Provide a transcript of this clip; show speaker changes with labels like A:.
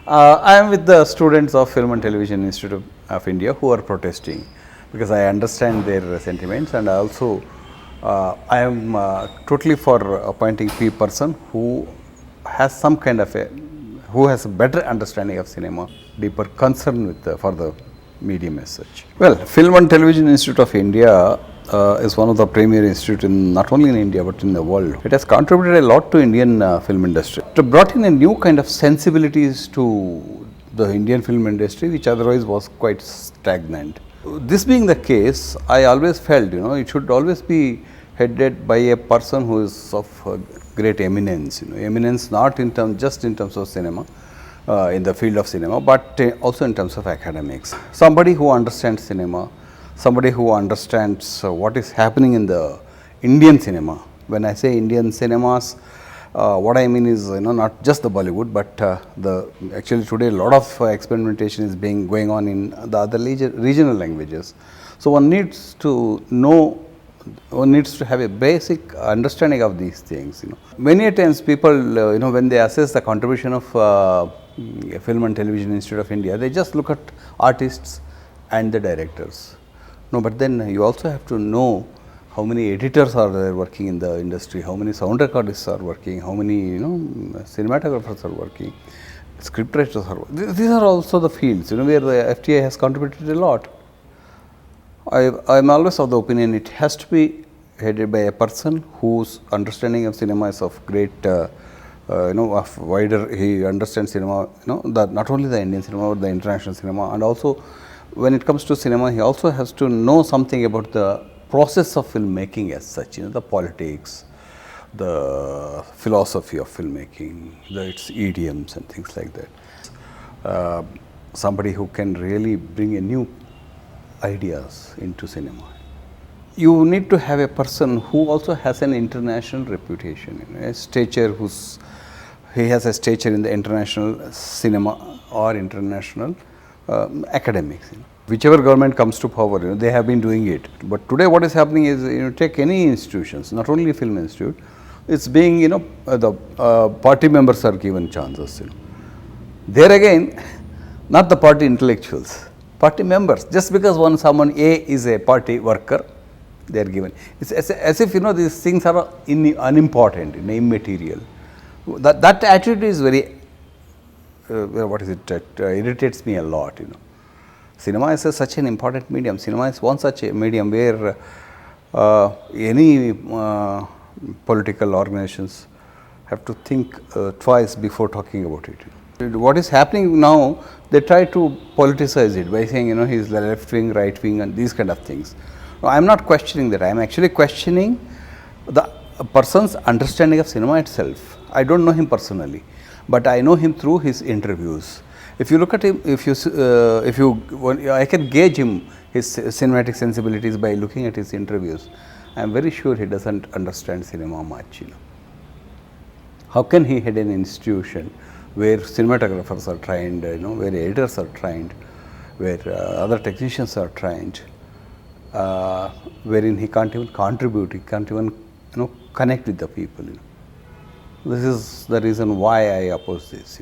A: I am with the students of Film and Television Institute of India who are protesting because I understand their sentiments, and also I am totally for appointing a person who has some kind of who has a better understanding of cinema, deeper concern with for the medium as such. Well, Film and Television Institute of India is one of the premier institutes not only in India but in the world. It has contributed a lot to Indian film industry. It brought in a new kind of sensibilities to the Indian film industry, which otherwise was quite stagnant. This being the case, I always felt, it should always be headed by a person who is of great eminence. Eminence not in terms just in terms of cinema, in the field of cinema, but also in terms of academics. Somebody who understands cinema, somebody who understands what is happening in the Indian cinema. When I say Indian cinemas, what I mean is not just the Bollywood, but actually today a lot of experimentation is going on in the other regional languages. So one needs to know, one needs to have a basic understanding of these things. Many times people, when they assess the contribution of Film and Television Institute of India, they just look at artists and the directors. No, but then you also have to know how many editors are there working in the industry, how many sound recordists are working, how many cinematographers are working, scriptwriters are working. These are also the fields where the FTII has contributed a lot. I am always of the opinion it has to be headed by a person whose understanding of cinema is of great, of wider. He understands cinema, not only the Indian cinema but the international cinema, and also when it comes to cinema, he also has to know something about the process of filmmaking as such. The politics, the philosophy of filmmaking, its idioms and things like that. Somebody who can really bring a new ideas into cinema. You need to have a person who also has an international reputation, a stature he has a stature in the international cinema or international academics. Whichever government comes to power, they have been doing it. But today what is happening is, take any institutions, not only film institute, it's being, the party members are given chances. There again, not the party intellectuals, party members. Just because someone A is a party worker, they are given. It's as if these things are unimportant, immaterial. That attitude is very, it irritates me a lot. Cinema is such an important medium. Cinema is one such a medium where any political organizations have to think twice before talking about it. What is happening now, they try to politicize it by saying, he is left wing, right wing, and these kind of things. No, I am not questioning that. I am actually questioning the person's understanding of cinema itself. I don't know him personally, but I know him through his interviews. If you look at him, I can gauge him, his cinematic sensibilities by looking at his interviews. I am very sure he doesn't understand cinema much. How can he head an institution where cinematographers are trained, where editors are trained, where other technicians are trained, wherein he can't even contribute, he can't even connect with the people. This is the reason why I oppose this.